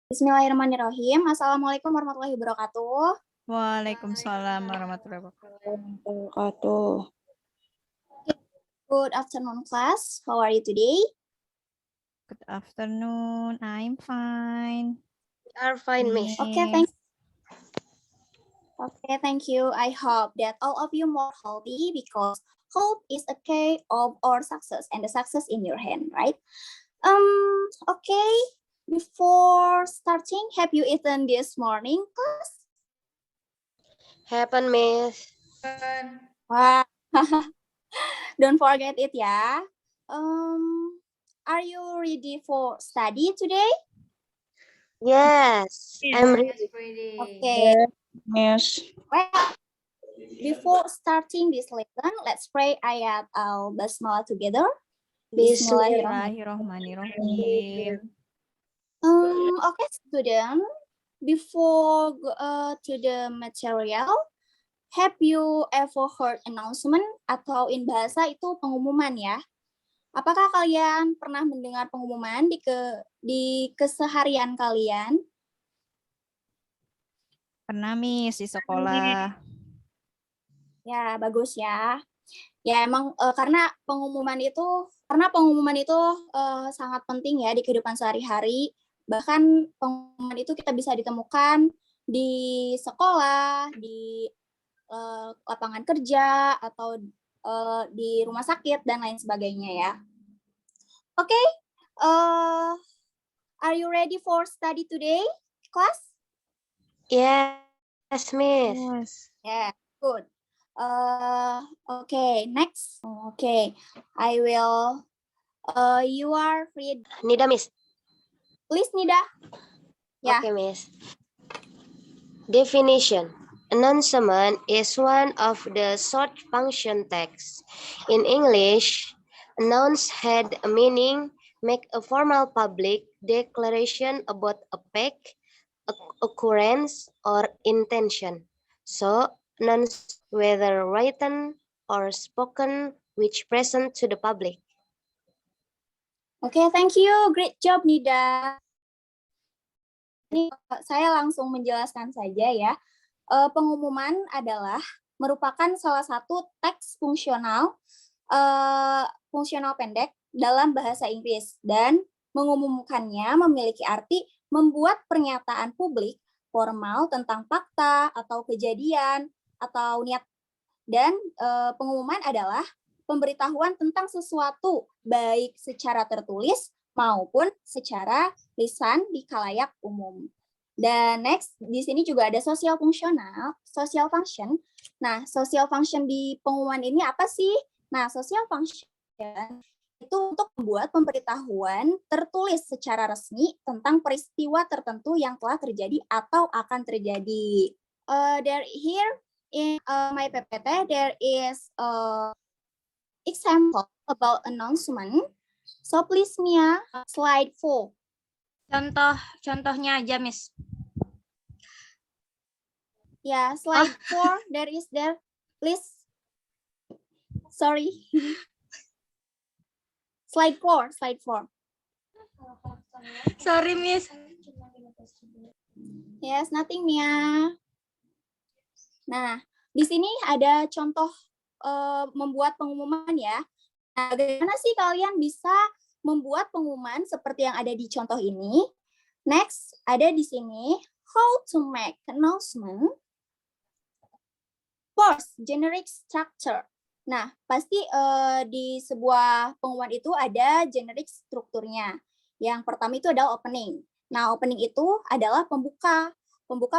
Bismillahirrahmanirrahim. Assalamualaikum warahmatullahi wabarakatuh. Waalaikumsalam warahmatullahi wabarakatuh. Good afternoon, class. How are you today? Good afternoon. I'm fine. We are fine, Miss. Okay, thank you. I hope that all of you more healthy because health is a key of our success and the success in your hand, right? Okay. Before starting, have you eaten this morning, class? Happen, Miss. Wow. Don't forget it, ya. Are you ready for study today? Yes, I'm ready. Okay. Yes. Well, before starting this lesson, let's pray ayat al-basmalah together. Bismillahirrahmanirrahim. Okay, student. Before to the material, have you ever heard announcement atau in bahasa itu pengumuman ya? Apakah kalian pernah mendengar pengumuman di keseharian kalian? Pernah, Miss, di sekolah. Ya, bagus ya. Ya emang karena pengumuman itu sangat penting ya di kehidupan sehari-hari. Bahkan pengumuman itu kita bisa ditemukan di sekolah, di lapangan kerja atau di rumah sakit dan lain sebagainya ya. Okay, are you ready for study today, class? Yes, Miss. Yes. Yeah, good. Okay, next. Okay, I will. You are free. Nida, Miss. Please, Nida. Yeah. Okay, Miss. Definition. Announcement is one of the short function texts. In English, announce had a meaning, make a formal public declaration about a fact, occurrence, or intention. So, announce whether written or spoken, which present to the public. Okay, thank you. Great job, Nida. Ini saya langsung menjelaskan saja ya. Pengumuman adalah merupakan salah satu teks fungsional pendek dalam bahasa Inggris dan mengumumkannya memiliki arti membuat pernyataan publik formal tentang fakta atau kejadian atau niat, dan pengumuman adalah pemberitahuan tentang sesuatu baik secara tertulis maupun secara lisan di khalayak umum. Dan next, di sini juga ada social function. Nah, social function di pengumuman ini apa sih? Nah, social function itu untuk membuat pemberitahuan tertulis secara resmi tentang peristiwa tertentu yang telah terjadi atau akan terjadi. Here in my PPT, there is example about announcement. So please, Mia, slide 4. Contohnya aja, Miss. Yeah, slide 4. There. Please. Sorry. Slide 4. Sorry, Miss. Yes, nothing, Mia. Nah, di sini ada contoh membuat pengumuman ya. Nah, bagaimana sih kalian bisa membuat pengumuman seperti yang ada di contoh ini? Next, ada di sini how to make announcement. First, generic structure. Nah, pasti di sebuah pengumuman itu ada generic strukturnya. Yang pertama itu adalah opening. Nah, opening itu adalah pembuka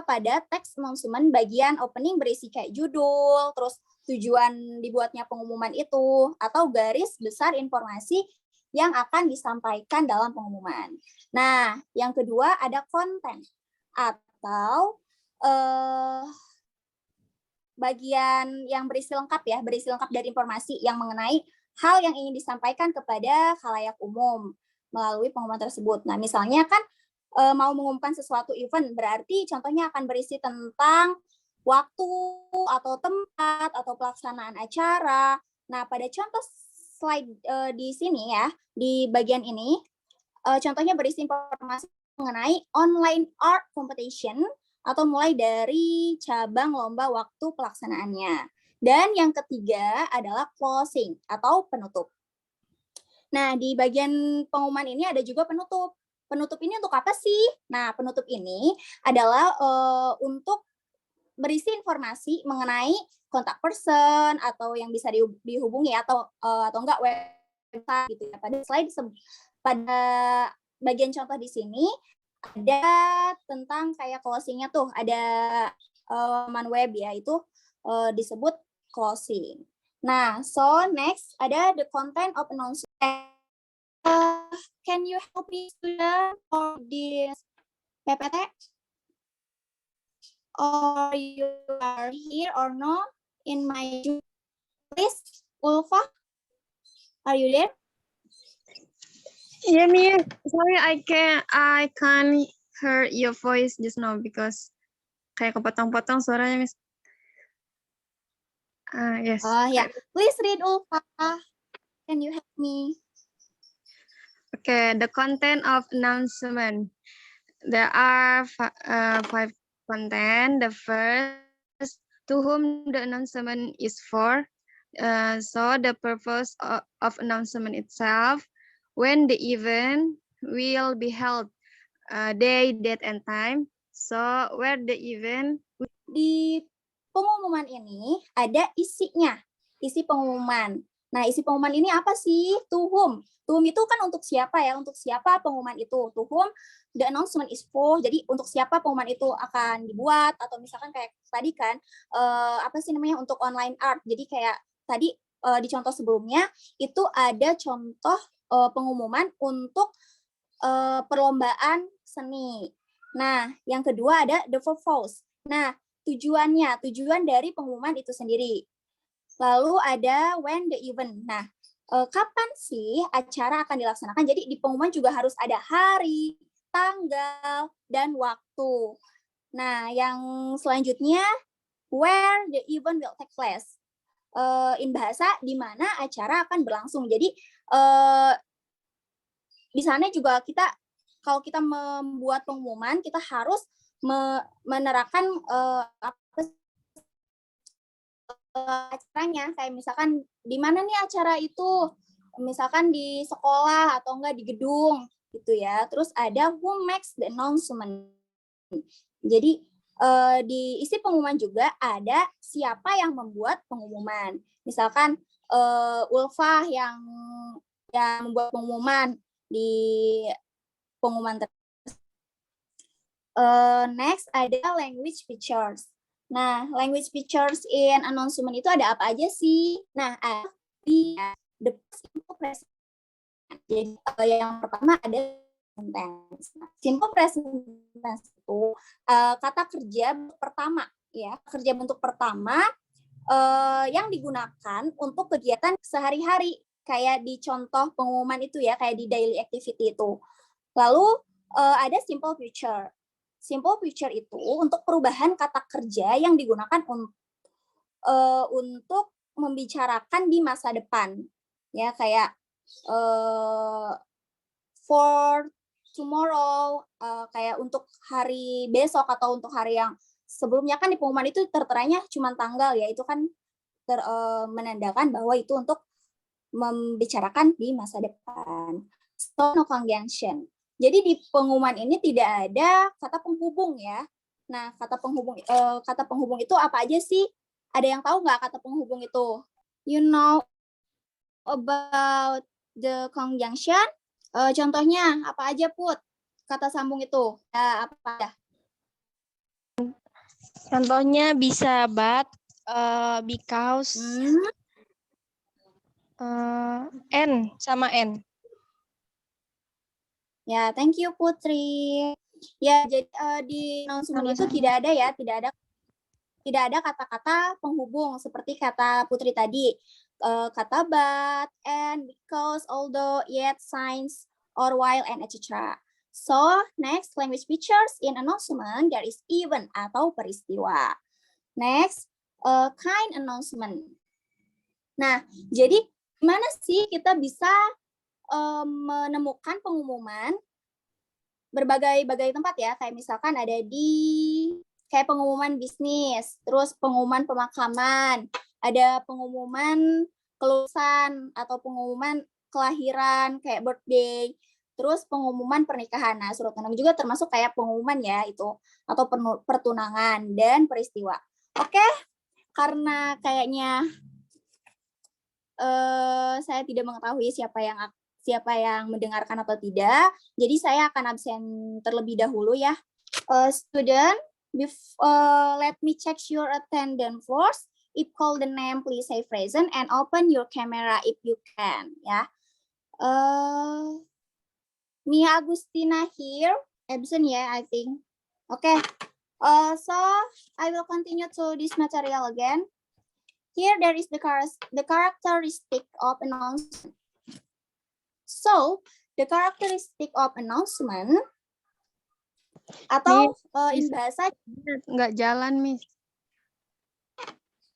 pada teks announcement. Bagian opening berisi kayak judul, terus tujuan dibuatnya pengumuman itu, atau garis besar informasi yang akan disampaikan dalam pengumuman. Nah, yang kedua ada konten atau bagian yang berisi lengkap dari informasi yang mengenai hal yang ingin disampaikan kepada khalayak umum melalui pengumuman tersebut. Nah, misalnya kan mau mengumumkan sesuatu event, berarti contohnya akan berisi tentang waktu atau tempat atau pelaksanaan acara. Nah, pada contoh slide di sini ya, di bagian ini, contohnya berisi informasi mengenai online art competition atau mulai dari cabang lomba waktu pelaksanaannya. Dan yang ketiga adalah closing atau penutup. Nah, di bagian pengumuman ini ada juga penutup. Penutup ini untuk apa sih? Nah, penutup ini adalah untuk berisi informasi mengenai kontak person atau yang bisa dihubungi atau enggak website gitu ya. Pada bagian contoh di sini ada tentang kayak closing-nya tuh, ada laman web ya, itu disebut closing. Nah, so next ada the content of announcement. Can you help me student for this PPT? Or you are here or not in my Zoom? Please, Ulfa, are you there? Yeah, Miss. Sorry, I can't hear your voice just now because kayak kepotong-potong suaranya, Miss. Yes. Yeah. Please read, Ulfa. Can you help me? Okay, the content of announcement. There are five content. The first, to whom the announcement is for. So the purpose of announcement itself, when the event will be held, day, date, and time. So where the event. Di pengumuman ini ada isinya, isi pengumuman. Nah, isi pengumuman ini apa sih? To whom? To whom itu kan untuk siapa ya? Untuk siapa pengumuman itu? To whom the announcement is for. Jadi untuk siapa pengumuman itu akan dibuat, atau misalkan kayak tadi kan apa sih namanya, untuk online art. Jadi kayak tadi di contoh sebelumnya itu ada contoh pengumuman untuk perlombaan seni. Nah, yang kedua ada the purpose. Nah, tujuan dari pengumuman itu sendiri. Lalu ada when the event. Nah, kapan sih acara akan dilaksanakan? Jadi di pengumuman juga harus ada hari, tanggal, dan waktu. Nah, yang selanjutnya where the event will take place. In bahasa di mana acara akan berlangsung. Jadi di sana juga kalau kita membuat pengumuman, kita harus menerapkan acaranya, kayak misalkan di mana nih acara itu, misalkan di sekolah atau enggak di gedung gitu ya. Terus ada who makes the announcement. Jadi di isi pengumuman juga ada siapa yang membuat pengumuman. Misalkan Ulfa yang membuat pengumuman di pengumuman tersebut. Next ada language features. Nah, language features in announcement itu ada apa aja sih? Nah, ada the simple present. Jadi yang pertama ada sentence. Simple present tense itu kata kerja pertama ya, kerja bentuk pertama yang digunakan untuk kegiatan sehari-hari, kayak di contoh pengumuman itu ya, kayak di daily activity itu. Lalu ada simple future. Simple future itu untuk perubahan kata kerja yang digunakan untuk membicarakan di masa depan. Ya, kayak for tomorrow, kayak untuk hari besok atau untuk hari yang sebelumnya. Kan di pengumuman itu terteranya cuma tanggal ya, itu kan menandakan bahwa itu untuk membicarakan di masa depan. So, no conjunction. Jadi di pengumuman ini tidak ada kata penghubung ya. Nah, kata penghubung itu apa aja sih? Ada yang tahu nggak kata penghubung itu? You know about the conjunction? Contohnya apa aja, Put? Kata sambung itu apa ya? Contohnya bisa but, because, and sama and. Ya, thank you Putri. Ya, jadi di announcement itu tidak ada kata-kata penghubung seperti kata Putri tadi. Kata but, and, because, although, yet, since, or while, and etc. So, next, language features in announcement, there is event atau peristiwa. Next, kind announcement. Nah, jadi gimana sih kita bisa menemukan pengumuman berbagai tempat ya, kayak misalkan ada di kayak pengumuman bisnis, terus pengumuman pemakaman, ada pengumuman kelulusan atau pengumuman kelahiran kayak birthday, terus pengumuman pernikahan. Nah, surat tunang juga termasuk kayak pengumuman ya itu, atau pertunangan dan peristiwa. Oke, karena kayaknya saya tidak mengetahui siapa yang mendengarkan atau tidak, jadi saya akan absen terlebih dahulu ya. Student, let me check your attendance first. If call the name, please say present and open your camera if you can. Ya. Mia Agustina here, absent ya, I think. Okay. So I will continue to this material again. Here there is the characteristic of announcement. So the characteristic of announcement atau in bahasa Nggak jalan, Miss.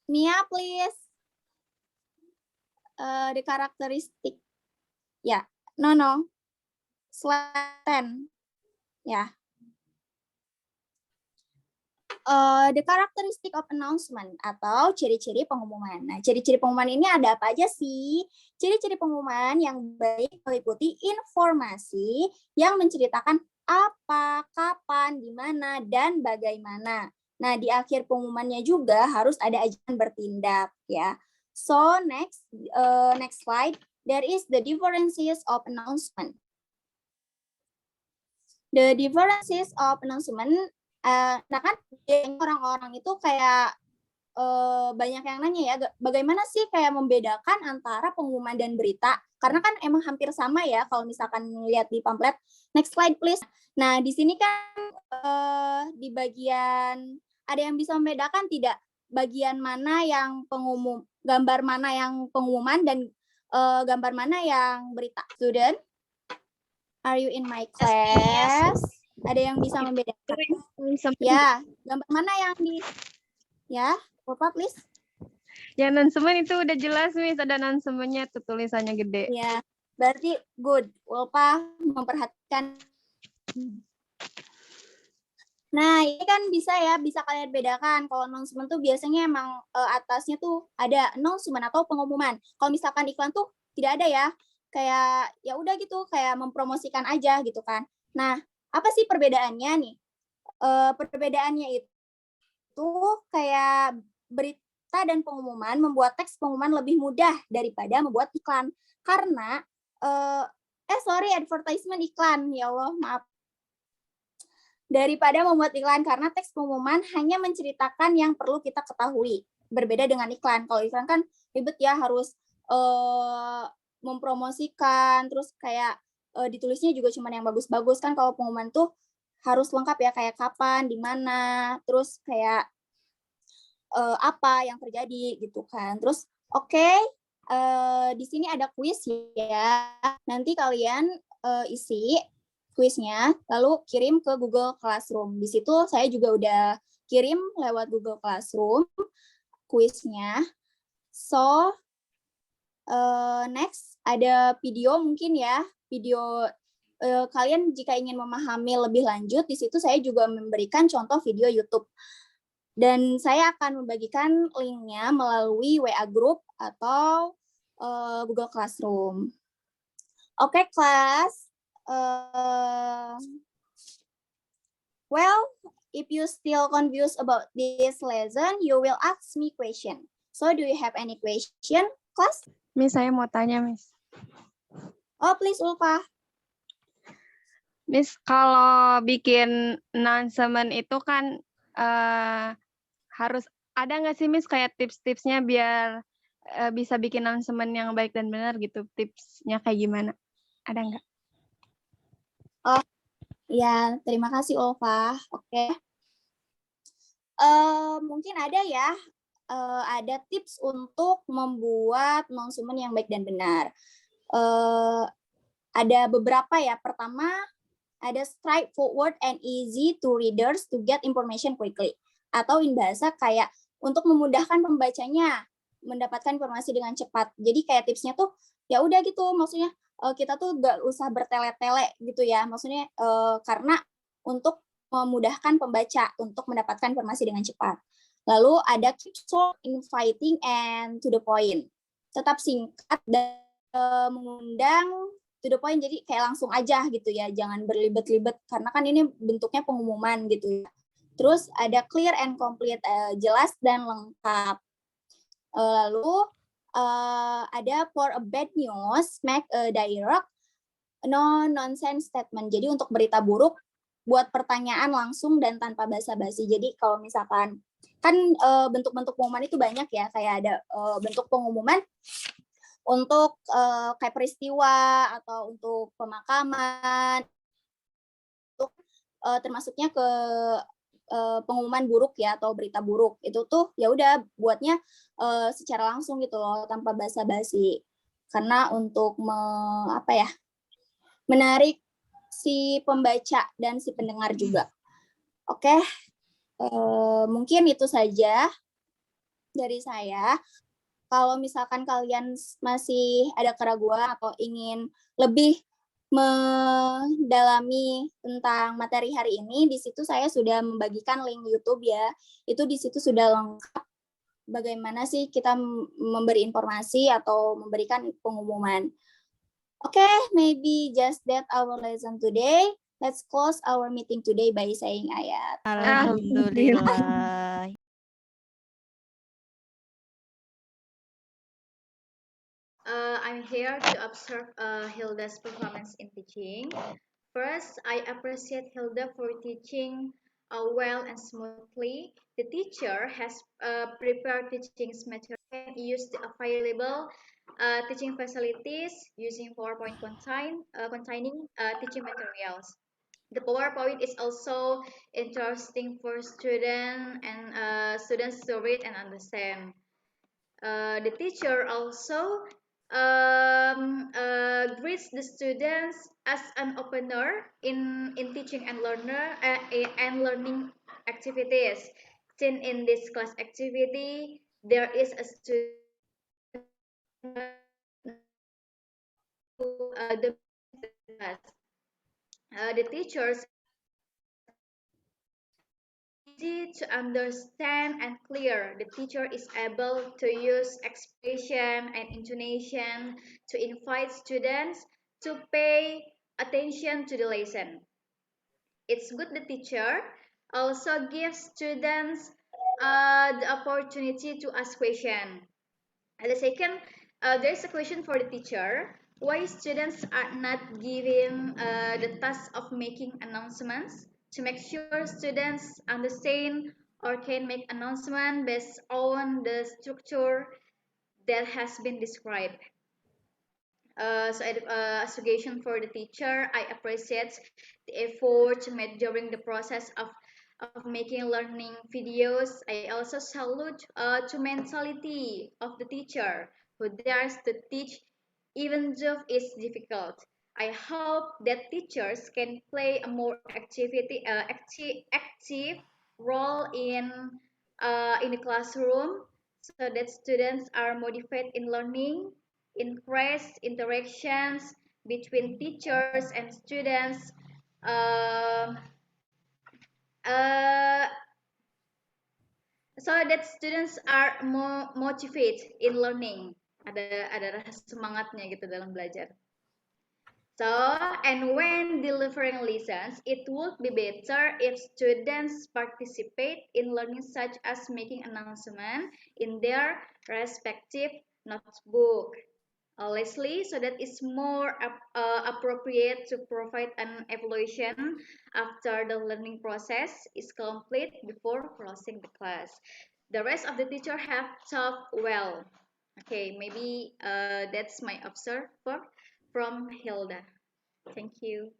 Mia, please. The characteristic. Ya, yeah. No. Slide 10. Ya. Yeah. The characteristic of announcement atau ciri-ciri pengumuman. Nah, ciri-ciri pengumuman ini ada apa aja sih? Ciri-ciri pengumuman yang baik meliputi informasi yang menceritakan apa, kapan, di mana, dan bagaimana. Nah, di akhir pengumumannya juga harus ada ajakan bertindak ya. So, next slide. There is the differences of announcement. The differences of announcement. Nah kan orang-orang itu kayak banyak yang nanya ya, bagaimana sih kayak membedakan antara pengumuman dan berita? Karena kan emang hampir sama ya kalau misalkan lihat di pamflet. Next slide please. Nah di sini kan di bagian ada yang bisa membedakan tidak? Bagian mana yang gambar mana yang pengumuman dan gambar mana yang berita? Student, are you in my class? Ada yang bisa membedakan? Ya, gambar mana yang ya, Bapak please. Yang announcement itu udah jelas, Miss. Ada announcement-nya tuh tulisannya gede. Ya, berarti good. Bapak memperhatikan. Nah, ini kan bisa kalian bedakan. Kalau announcement tuh biasanya emang atasnya tuh ada announcement atau pengumuman. Kalau misalkan iklan tuh tidak ada ya. Kayak ya udah gitu, kayak mempromosikan aja gitu kan. Nah, apa sih perbedaannya nih? Perbedaannya itu kayak berita dan pengumuman membuat teks pengumuman lebih mudah daripada membuat iklan. Karena, advertisement iklan. Ya Allah, maaf. Daripada membuat iklan, karena teks pengumuman hanya menceritakan yang perlu kita ketahui. Berbeda dengan iklan. Kalau iklan kan ribet ya, harus mempromosikan, terus kayak ditulisnya juga cuma yang bagus-bagus kan. Kalau pengumuman tuh harus lengkap ya, kayak kapan, di mana, terus kayak apa yang terjadi gitu kan. Terus di sini ada kuis ya. Nanti kalian isi kuisnya, lalu kirim ke Google Classroom. Di situ saya juga udah kirim lewat Google Classroom kuisnya. So next ada video mungkin ya, video kalian jika ingin memahami lebih lanjut, di situ saya juga memberikan contoh video YouTube. Dan saya akan membagikan linknya melalui WA Group atau Google Classroom. Oke, kelas. Well, if you still confused about this lesson, you will ask me question. So, do you have any question, class? Miss, saya mau tanya, Miss. Oh, please, Ulfa. Miss, kalau bikin announcement itu kan harus ada nggak sih, Miss, kayak tips-tipsnya biar bisa bikin announcement yang baik dan benar gitu? Tipsnya kayak gimana? Ada nggak? Oh, ya, terima kasih, Ulfa. Oke. Mungkin ada ya, ada tips untuk membuat announcement yang baik dan benar. Ada beberapa ya. Pertama, ada straightforward and easy to readers to get information quickly. Atau in bahasa kayak untuk memudahkan pembacanya mendapatkan informasi dengan cepat. Jadi kayak tipsnya tuh ya udah gitu, maksudnya kita tuh nggak usah bertele-tele gitu ya. Maksudnya karena untuk memudahkan pembaca untuk mendapatkan informasi dengan cepat. Lalu ada keep short, inviting, and to the point. Tetap singkat dan mengundang to the point, jadi kayak langsung aja gitu ya, jangan berlibet-libet karena kan ini bentuknya pengumuman gitu ya. Terus ada clear and complete, jelas dan lengkap. Lalu ada for a bad news, make a direct no nonsense statement. Jadi untuk berita buruk buat pertanyaan langsung dan tanpa basa-basi. Jadi kalau misalkan kan bentuk-bentuk pengumuman itu banyak ya, kayak ada bentuk pengumuman untuk kayak peristiwa atau untuk pemakaman, untuk termasuknya ke pengumuman buruk ya atau berita buruk. Itu tuh ya udah buatnya secara langsung gitu loh tanpa basa-basi. Karena untuk menarik si pembaca dan si pendengar juga. Oke, mungkin itu saja dari saya. Kalau misalkan kalian masih ada keraguan atau ingin lebih mendalami tentang materi hari ini, di situ saya sudah membagikan link YouTube ya. Itu di situ sudah lengkap bagaimana sih kita memberi informasi atau memberikan pengumuman. Okay, maybe just that our lesson today. Let's close our meeting today by saying ayat. Alhamdulillah. I'm here to observe Hilda's performance in teaching. First, I appreciate Hilda for teaching well and smoothly. The teacher has prepared teaching material and used the available teaching facilities using PowerPoint containing teaching materials. The PowerPoint is also interesting for students to read and understand. The teacher also greets the students as an opener in teaching and learning activities. Since in this class activity, there is a student the class. The teachers easy to understand and clear. The teacher is able to use expression and intonation to invite students to pay attention to the lesson. It's good the teacher also gives students the opportunity to ask questions. And the second, there's a question for the teacher. Why students are not given the task of making announcements? To make sure students understand or can make announcement based on the structure that has been described. As suggestion for the teacher, I appreciate the effort made during the process of making learning videos. I also salute to mentality of the teacher who dares to teach even though it's difficult. I hope that teachers can play a more active role in the classroom so that students are motivated in learning, encourage interactions between teachers and students. Uh, so that students are more motivated in learning. Ada rasa semangatnya gitu dalam belajar. So, and when delivering lessons, it would be better if students participate in learning such as making announcement in their respective notebook. Lastly, so that it's more appropriate to provide an evaluation after the learning process is complete before closing the class. The rest of the teacher have taught well. Okay, maybe that's my observe from Hilda. Thank you.